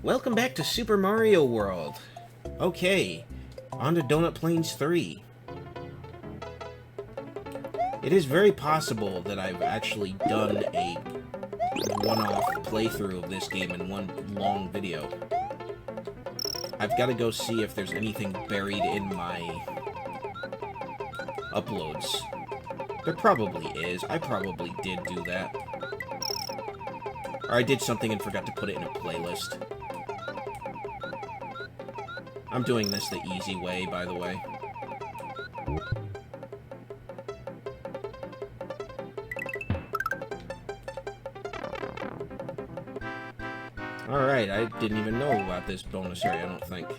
Welcome back to Super Mario World. Okay, on to Donut Plains 3. It is very possible that I've actually done a one-off playthrough of this game in one long video. I've got to go see if there's anything buried in my uploads. There probably is. I probably did do that. Or I did something and forgot to put it in a playlist. I'm doing this the easy way, by the way. Alright, I didn't even know about this bonus area, I don't think.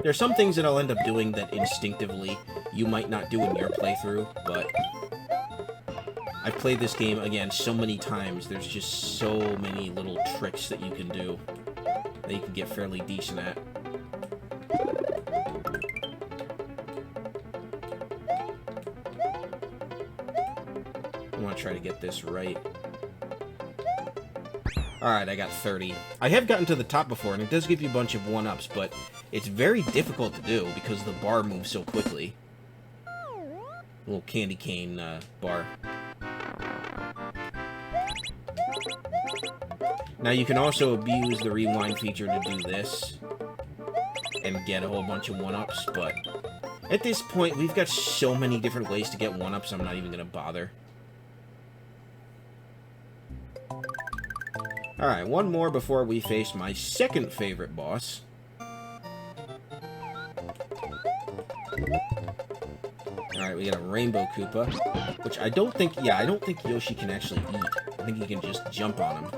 There's some things that I'll end up doing that instinctively you might not do in your playthrough, but I've played this game, again, so many times, there's just so many little tricks that you can do that you can get fairly decent at. I want to try to get this right. Alright, I got 30. I have gotten to the top before, and it does give you a bunch of 1-ups, but it's very difficult to do because the bar moves so quickly. Little candy cane bar. Now you can also abuse the rewind feature to do this and get a whole bunch of 1-ups, but at this point we've got so many different ways to get 1-ups, I'm not even going to bother. Alright, one more before we face my second favorite boss. Alright, we got a Rainbow Koopa, which I don't think, I don't think Yoshi can actually eat. I think he can just jump on him.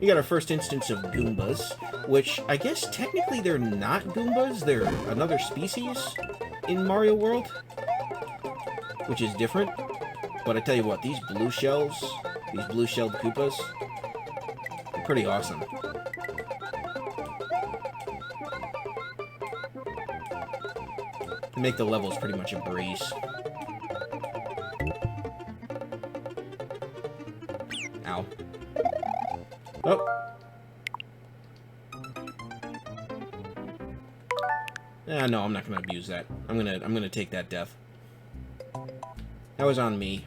We got our first instance of Goombas, which I guess technically they're not Goombas, they're another species in Mario World, which is different. But I tell you what, these blue-shelled Koopas, they're pretty awesome. They make the levels pretty much a breeze. Ow. Oh. No, I'm not gonna abuse that. I'm gonna take that death. That was on me.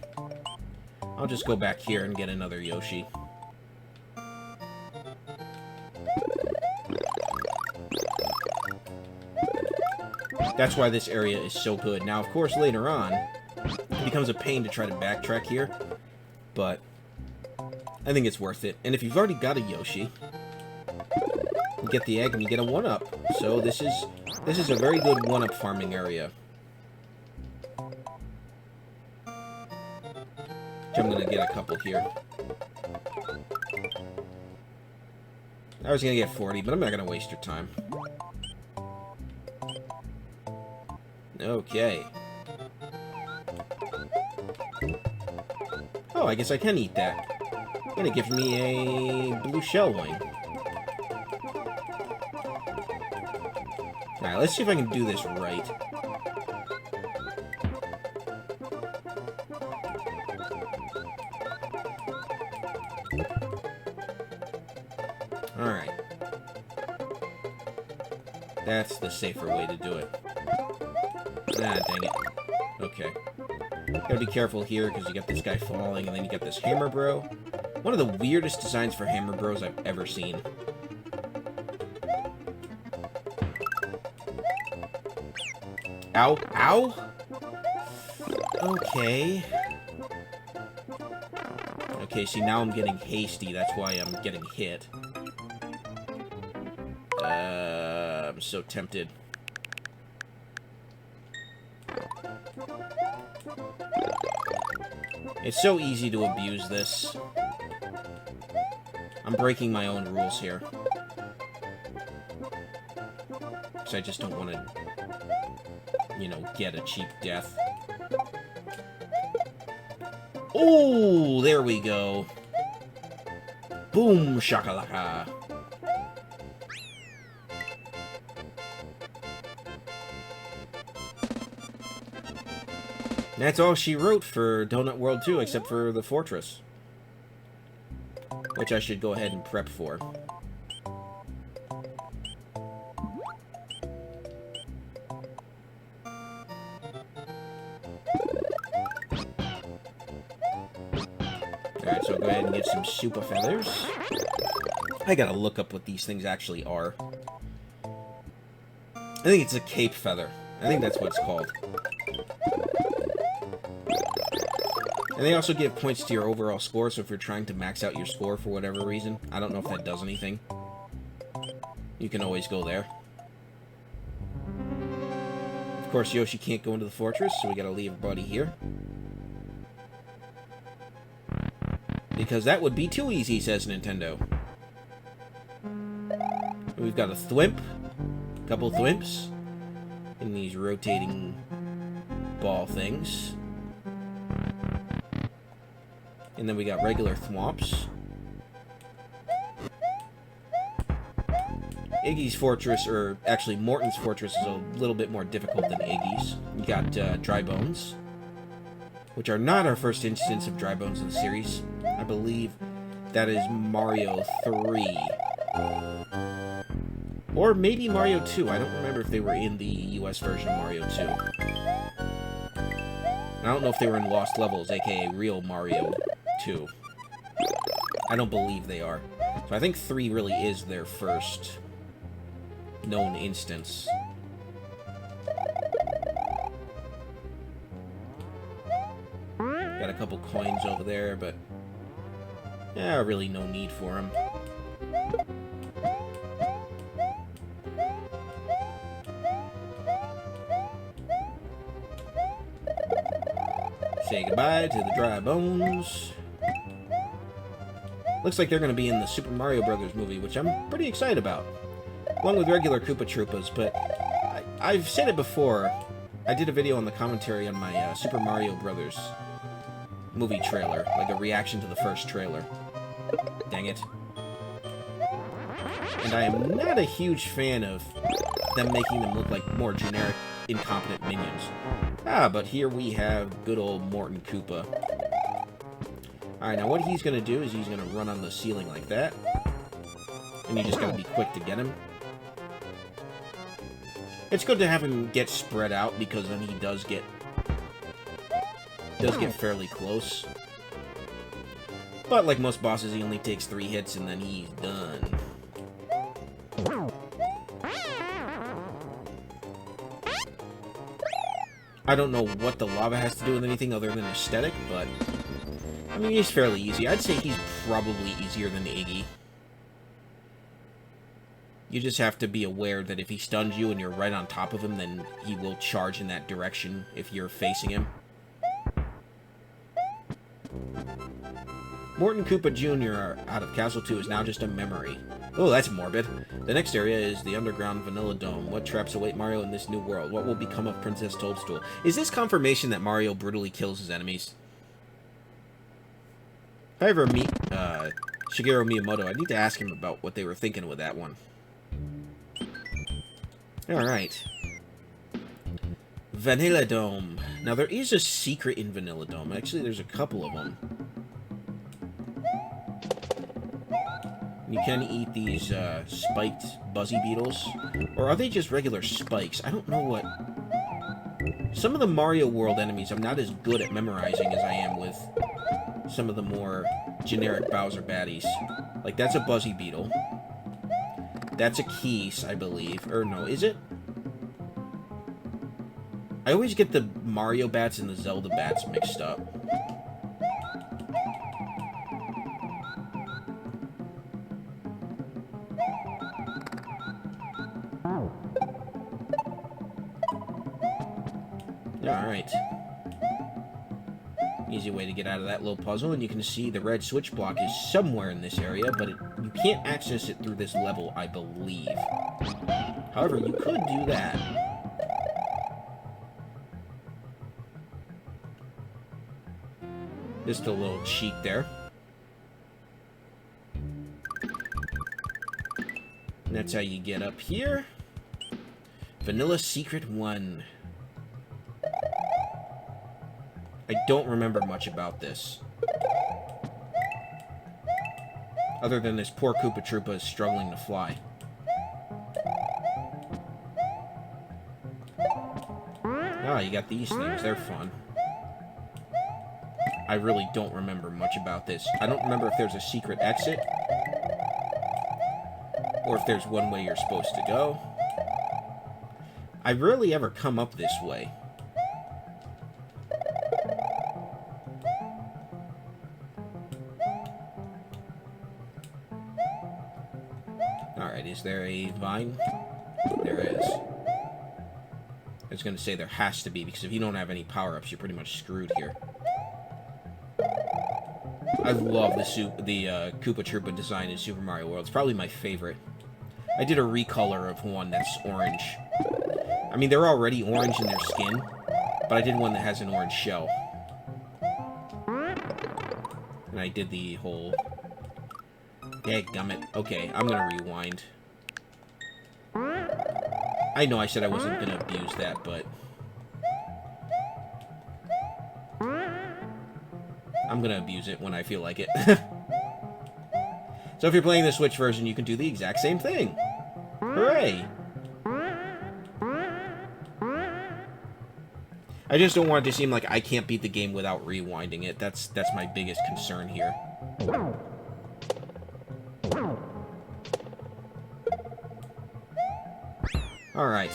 I'll just go back here and get another Yoshi. That's why this area is so good. Now, of course, later on, it becomes a pain to try to backtrack here, but I think it's worth it. And if you've already got a Yoshi, you get the egg and you get a 1-up. So this is a very good 1-up farming area. Which I'm gonna get a couple here. I was gonna get 40, but I'm not gonna waste your time. Okay. Oh, I guess I can eat that. And it gives me a blue shell wing. Alright, let's see if I can do this right. Alright. That's the safer way to do it. Ah, dang it. Okay. Gotta be careful here, because you got this guy falling, and then you got this Hammer Bro. One of the weirdest designs for Hammer Bros I've ever seen. Ow. Ow! Okay. Okay, see, now I'm getting hasty. That's why I'm getting hit. I'm so tempted. It's so easy to abuse this. I'm breaking my own rules here. Because I just don't want to, you know, get a cheap death. Oh, there we go. Boom shakalaka. That's all she wrote for Donut World 2, except for the fortress. which I should go ahead and prep for. Alright, so go ahead and get some super feathers. I gotta look up what these things actually are. I think it's a cape feather. I think that's what it's called. And they also give points to your overall score, so if you're trying to max out your score for whatever reason, I don't know if that does anything. You can always go there. Of course, Yoshi can't go into the fortress, so we gotta leave everybody here. Because that would be too easy, says Nintendo. We've got a thwimp, a couple thwimps, in these rotating ball things. And then we got regular thwomps. Iggy's fortress, or actually Morton's fortress, is a little bit more difficult than Iggy's. You got Dry Bones, which are not our first instance of Dry Bones in the series. I believe that is Mario 3. Or maybe Mario 2. I don't remember if they were in the US version of Mario 2. I don't know if they were in Lost Levels, aka Real Mario 2. I don't believe they are. So I think 3 really is their first known instance. Got a couple coins over there, but yeah, really no need for them. Say goodbye to the Dry Bones. Looks like they're going to be in the Super Mario Brothers movie, which I'm pretty excited about. Along with regular Koopa Troopas, but I've said it before. I did a video on the commentary on my Super Mario Brothers movie trailer, like a reaction to the first trailer. Dang it. And I am not a huge fan of them making them look like more generic, incompetent minions. Ah, but here we have good old Morton Koopa. Alright, now what he's going to do is he's going to run on the ceiling like that. And you just got to be quick to get him. It's good to have him get spread out, because then he does get fairly close. But like most bosses, he only takes 3 hits and then he's done. I don't know what the lava has to do with anything other than aesthetic, but I mean, he's fairly easy. I'd say he's probably easier than Iggy. You just have to be aware that if he stuns you and you're right on top of him, then he will charge in that direction if you're facing him. Morton Koopa Jr. out of Castle 2 is now just a memory. Oh, that's morbid. The next area is the underground Vanilla Dome. What traps await Mario in this new world? What will become of Princess Toadstool? Is this confirmation that Mario brutally kills his enemies? If I ever meet Shigeru Miyamoto, I need to ask him about what they were thinking with that one. Alright. Vanilla Dome. Now, there is a secret in Vanilla Dome. Actually, there's a couple of them. You can eat these spiked buzzy beetles. Or are they just regular spikes? I don't know what... Some of the Mario World enemies I'm not as good at memorizing as I am with some of the more generic Bowser baddies. Like, that's a buzzy beetle. That's a Keese, I believe. Or no, is it? I always get the Mario bats and the Zelda bats mixed up. Alright. Easy way to get out of that little puzzle, and you can see the red switch block is somewhere in this area, but you can't access it through this level, I believe. However, you could do that. Just a little cheat there. And that's how you get up here. Vanilla Secret 1. I don't remember much about this. Other than this poor Koopa Troopa is struggling to fly. Oh, you got these things. They're fun. I really don't remember much about this. I don't remember if there's a secret exit, or if there's one way you're supposed to go. I rarely ever come up this way. Alright, is there a vine? There is. I was going to say there has to be, because if you don't have any power-ups, you're pretty much screwed here. I love the Koopa Troopa design in Super Mario World. It's probably my favorite. I did a recolor of one that's orange. I mean, they're already orange in their skin, but I did one that has an orange shell. And I did the whole... Dadgummit. Okay, I'm gonna rewind. I know I said I wasn't gonna abuse that, but... I'm gonna abuse it when I feel like it. So if you're playing the Switch version, you can do the exact same thing. Hooray! I just don't want it to seem like I can't beat the game without rewinding it. That's my biggest concern here. Alright.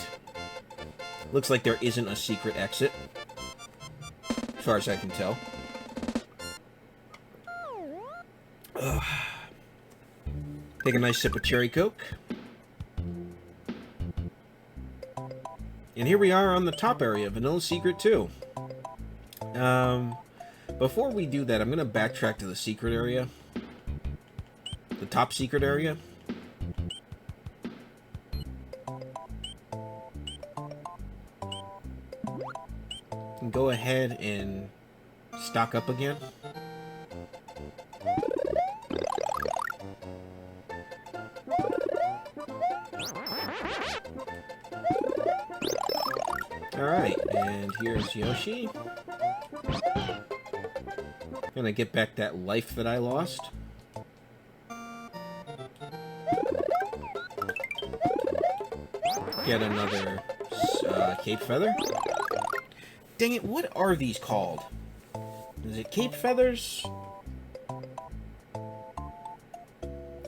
Looks like there isn't a secret exit. As far as I can tell. Ugh. Take a nice sip of cherry Coke. And here we are on the top area, Vanilla Secret 2. Before we do that, I'm going to backtrack to the secret area. The top secret area. And go ahead and stock up again. Alright, and here's Yoshi. Gonna get back that life that I lost. Get another cape feather. Dang it, what are these called? Is it cape feathers?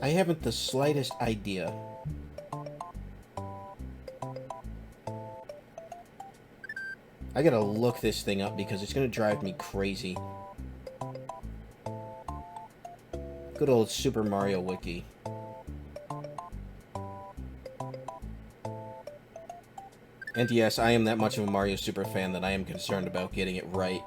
I haven't the slightest idea. I gotta look this thing up because it's gonna drive me crazy. Good old Super Mario Wiki. And yes, I am that much of a Mario Super fan that I am concerned about getting it right.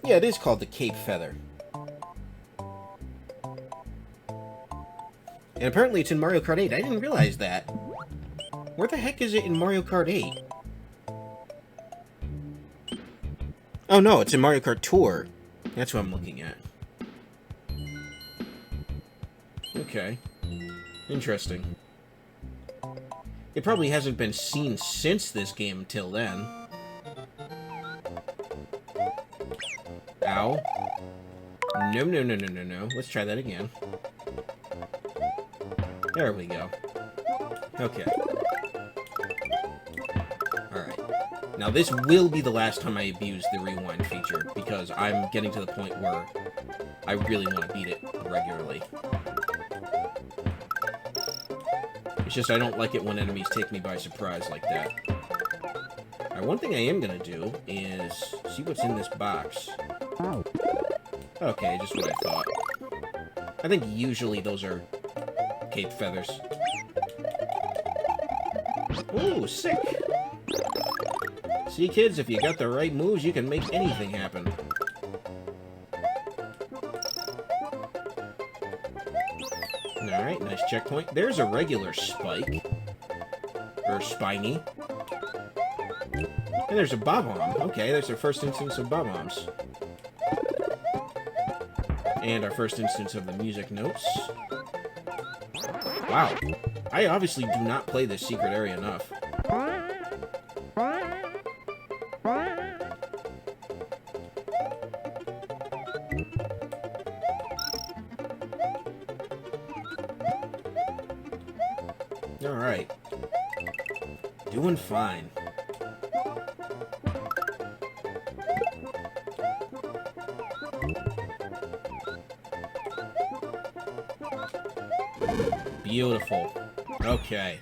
Yeah, it is called the Cape Feather. And apparently it's in Mario Kart 8. I didn't realize that. Where the heck is it in Mario Kart 8? Oh no, it's in Mario Kart Tour. That's what I'm looking at. Okay. Interesting. It probably hasn't been seen since this game until then. Ow. No, no, no, no, no, no. Let's try that again. There we go. Okay. Alright. Now this will be the last time I abuse the rewind feature, because I'm getting to the point where I really want to beat it regularly. It's just I don't like it when enemies take me by surprise like that. Alright, one thing I am gonna do is see what's in this box. Okay, just what I thought. I think usually those are cape feathers. Ooh, sick! See, kids, if you got the right moves, you can make anything happen. Alright, nice checkpoint. There's a regular spike. Or spiny. And there's a Bob-omb. Okay, there's our first instance of Bob-ombs. And our first instance of the music notes. Wow. I obviously do not play this secret area enough. Alright. Doing fine. Beautiful. Okay.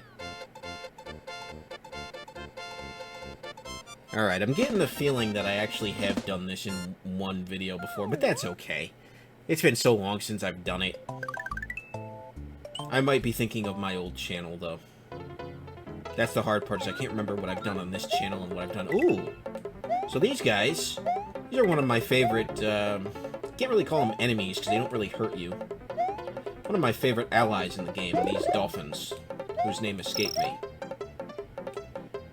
Alright, I'm getting the feeling that I actually have done this in one video before, but that's okay. It's been so long since I've done it. I might be thinking of my old channel, though. That's the hard part, is I can't remember what I've done on this channel and what I've done. Ooh! So these guys, these are one of my favorite, can't really call them enemies, because they don't really hurt you. One of my favorite allies in the game, these dolphins, whose name escaped me.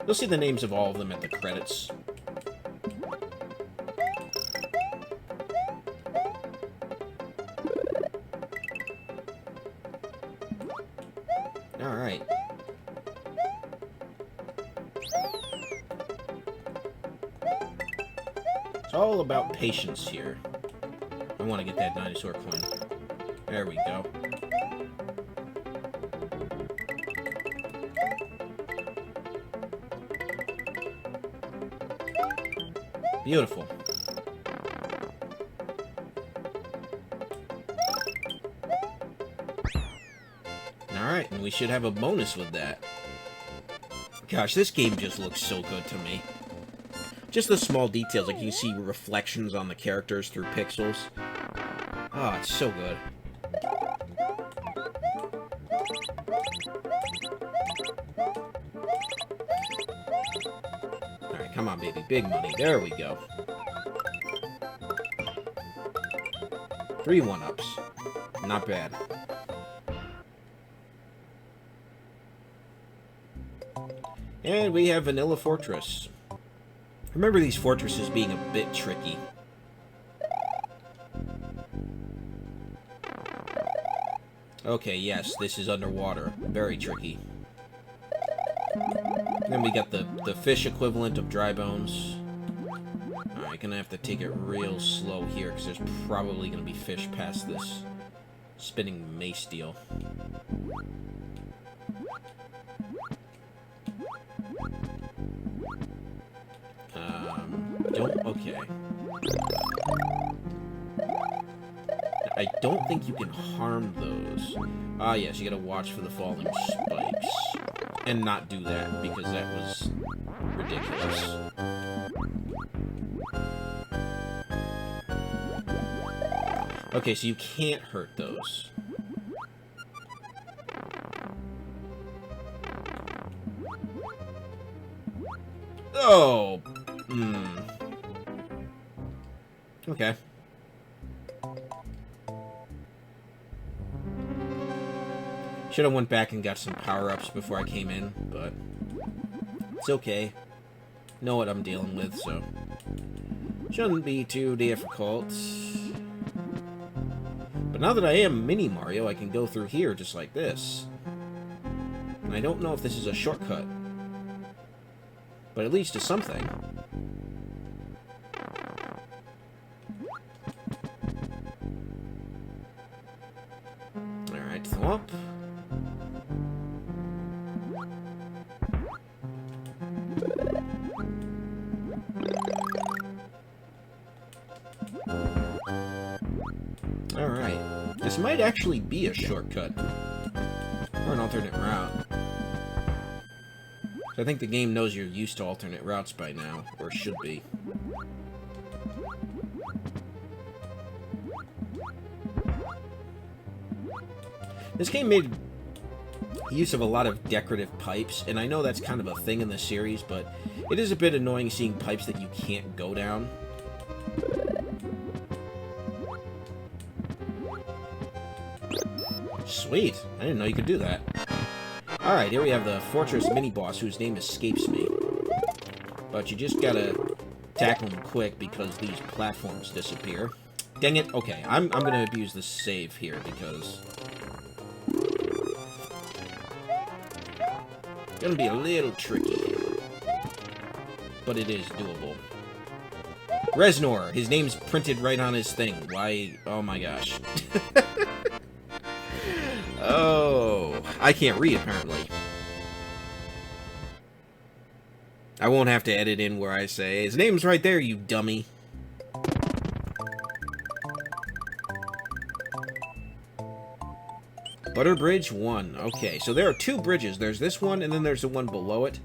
You'll see the names of all of them at the credits. Alright. It's all about patience here. I want to get that dinosaur coin. There we go. Beautiful. Alright, and we should have a bonus with that. Gosh, this game just looks so good to me. Just the small details, like you can see reflections on the characters through pixels. Oh, it's so good. Alright, come on, baby. Big money. There we go. 3 1-ups. Not bad. And we have Vanilla Fortress. Remember these fortresses being a bit tricky. Okay, yes, this is underwater. Very tricky. Then we got the fish equivalent of dry bones. Alright, gonna have to take it real slow here, because there's probably gonna be fish past this spinning mace deal. Okay. I don't think you can harm those. Ah, yes, you gotta watch for the falling spikes. And not do that, because that was ridiculous. Okay, so you can't hurt those. Oh! Okay. Should have went back and got some power-ups before I came in, but it's okay. Know what I'm dealing with, so shouldn't be too difficult. But now that I am Mini Mario, I can go through here just like this. And I don't know if this is a shortcut, but it leads to something. Alright, thwomp. Alright. This might actually be a shortcut. Or an alternate route. So I think the game knows you're used to alternate routes by now. Or should be. This game made use of a lot of decorative pipes, and I know that's kind of a thing in the series, but it is a bit annoying seeing pipes that you can't go down. Sweet! I didn't know you could do that. Alright, here we have the Fortress mini-boss, whose name escapes me. But you just gotta tackle him quick, because these platforms disappear. Dang it! Okay, I'm gonna abuse the save here, because it's gonna be a little tricky. But it is doable. Reznor! His name's printed right on his thing. Why? Oh my gosh. Oh, I can't read, apparently. I won't have to edit in where I say, his name's right there, you dummy. Butter Bridge 1. Okay, so there are 2 bridges. There's this one, and then there's the one below it.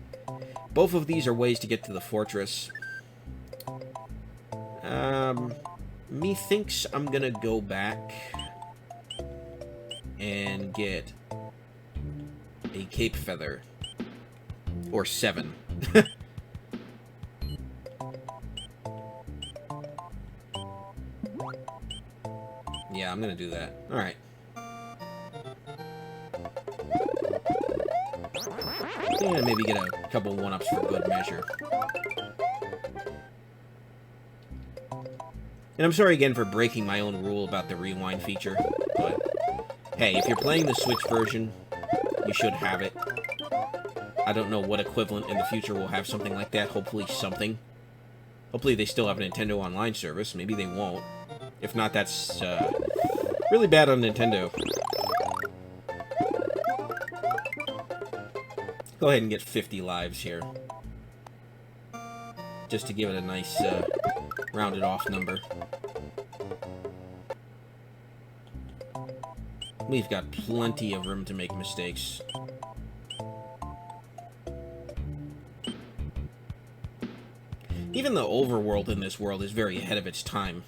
Both of these are ways to get to the fortress. Methinks I'm gonna go back and get a cape feather. Or 7. Yeah, I'm gonna do that. Alright. Yeah, maybe get a couple 1-ups for good measure. And I'm sorry again for breaking my own rule about the rewind feature, but hey, if you're playing the Switch version, you should have it. I don't know what equivalent in the future will have something like that. Hopefully something. Hopefully they still have a Nintendo Online service. Maybe they won't. If not, that's really bad on Nintendo. Go ahead and get 50 lives here. Just to give it a nice rounded off number. We've got plenty of room to make mistakes. Even the overworld in this world is very ahead of its time.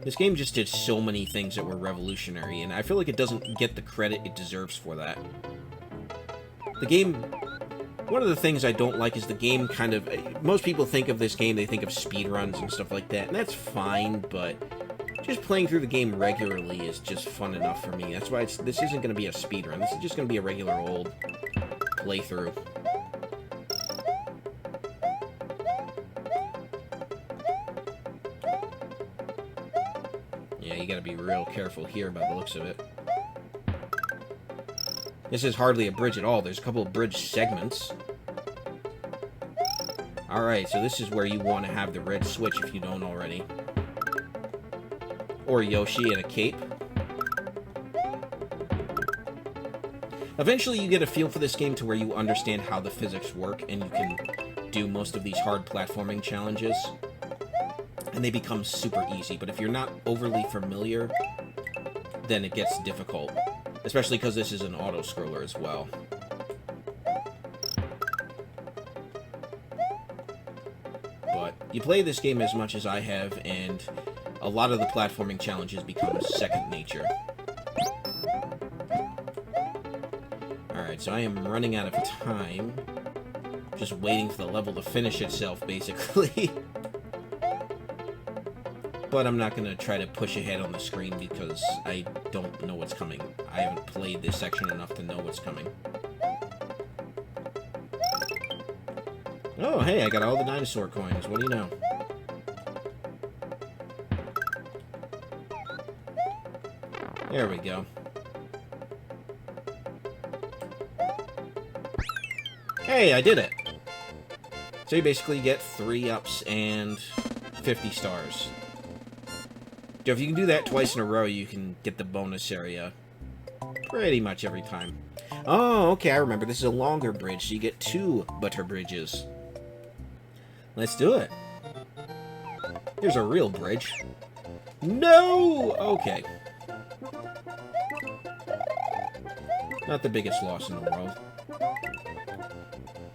This game just did so many things that were revolutionary, and I feel like it doesn't get the credit it deserves for that. The game... One of the things I don't like is the game kind of... Most people think of this game, they think of speedruns and stuff like that, and that's fine, but just playing through the game regularly is just fun enough for me. That's why this isn't going to be a speedrun. This is just going to be a regular old playthrough. Yeah, you gotta be real careful here by the looks of it. This is hardly a bridge at all. There's a couple of bridge segments. Alright, so this is where you want to have the red switch if you don't already. Or Yoshi in a cape. Eventually you get a feel for this game to where you understand how the physics work and you can do most of these hard platforming challenges. And they become super easy, but if you're not overly familiar, then it gets difficult. Especially because this is an auto-scroller as well. But you play this game as much as I have, and a lot of the platforming challenges become second nature. Alright, so I am running out of time. Just waiting for the level to finish itself, basically. But I'm not going to try to push ahead on the screen because I don't know what's coming. I haven't played this section enough to know what's coming. Oh, hey, I got all the dinosaur coins. What do you know? There we go. Hey, I did it! So you basically get 3 ups and 50 stars. So if you can do that twice in a row, you can get the bonus area pretty much every time. Oh, okay, I remember. This is a longer bridge, so you get 2 butter bridges. Let's do it. Here's a real bridge. No! Okay. Not the biggest loss in the world.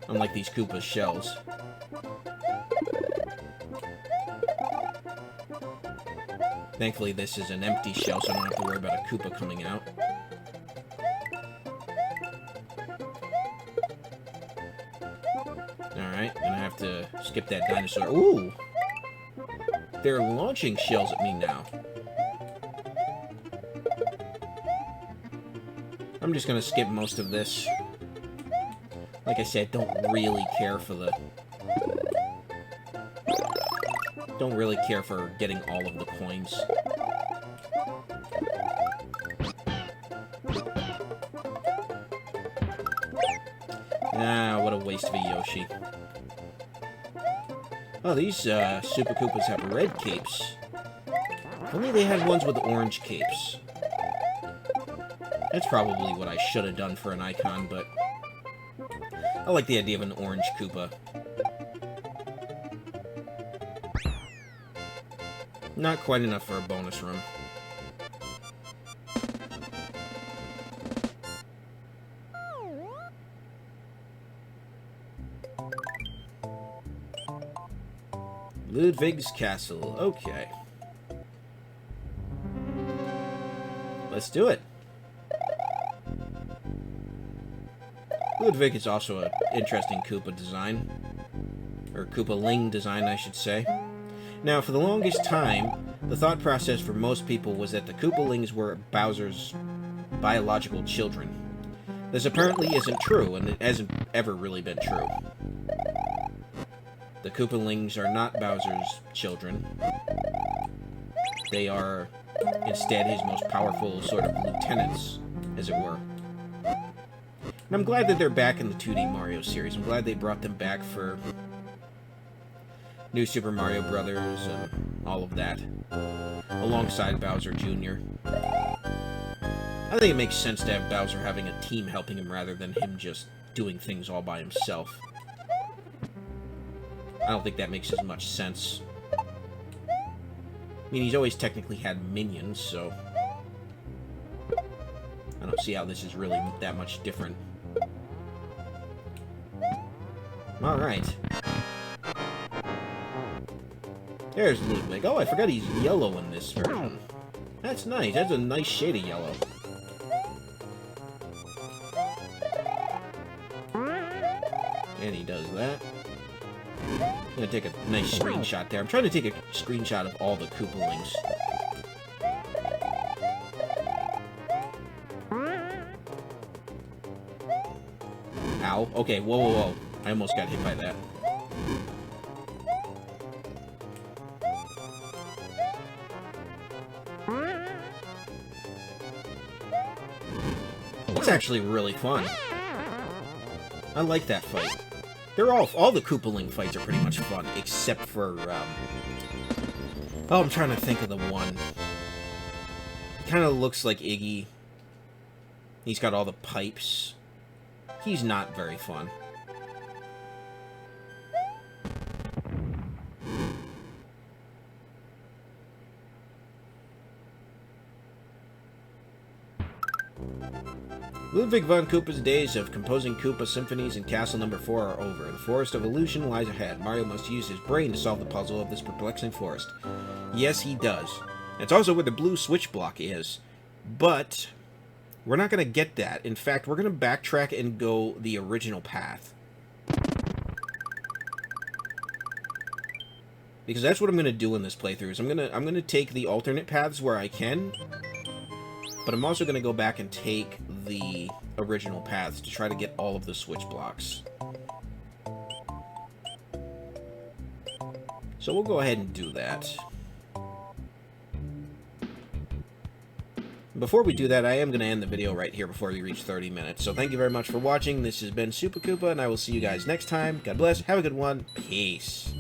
Unlike these Koopa shells. Thankfully, this is an empty shell, so I don't have to worry about a Koopa coming out. Alright, gonna have to skip that dinosaur. Ooh! They're launching shells at me now. I'm just gonna skip most of this. Like I said, don't really care for the... Don't really care for getting all of the coins. Ah, what a waste of a Yoshi. Oh, these Super Koopas have red capes. If only they had ones with orange capes. That's probably what I should have done for an icon, but... I like the idea of an orange Koopa. Not quite enough for a bonus room. Ludwig's Castle. Okay. Let's do it. Ludwig is also an interesting Koopa design. Or Koopa-ling design, I should say. Now, for the longest time, the thought process for most people was that the Koopalings were Bowser's biological children. This apparently isn't true, and it hasn't ever really been true. The Koopalings are not Bowser's children. They are, instead, his most powerful sort of lieutenants, as it were. And I'm glad that they're back in the 2D Mario series. I'm glad they brought them back for New Super Mario Brothers and all of that, alongside Bowser Jr. I think it makes sense to have Bowser having a team helping him rather than him just doing things all by himself. I don't think that makes as much sense. I mean, he's always technically had minions, so I don't see how this is really that much different. Alright. There's Ludwig. Oh, I forgot he's yellow in this version. That's nice. That's a nice shade of yellow. And he does that. I'm gonna take a nice screenshot there. I'm trying to take a screenshot of all the Koopalings. Ow. Okay, whoa, whoa, whoa. I almost got hit by that. It's actually really fun. I like that fight. They're all the Koopaling fights are pretty much fun, except for, oh, I'm trying to think of the one. He kind of looks like Iggy. He's got all the pipes. He's not very fun. Ludwig von Koopa's days of composing Koopa symphonies in Castle Number 4 are over. The Forest of Illusion lies ahead. Mario must use his brain to solve the puzzle of this perplexing forest. Yes, he does. It's also where the blue switch block is. But we're not going to get that. In fact, we're going to backtrack and go the original path. Because that's what I'm going to do in this playthrough. Is I'm going to take the alternate paths where I can. But I'm also going to go back and take the original paths to try to get all of the switch blocks. So we'll go ahead and do that. Before we do that, I am going to end the video right here before we reach 30 minutes. So thank you very much for watching. This has been Super Koopa, and I will see you guys next time. God bless. Have a good one. Peace.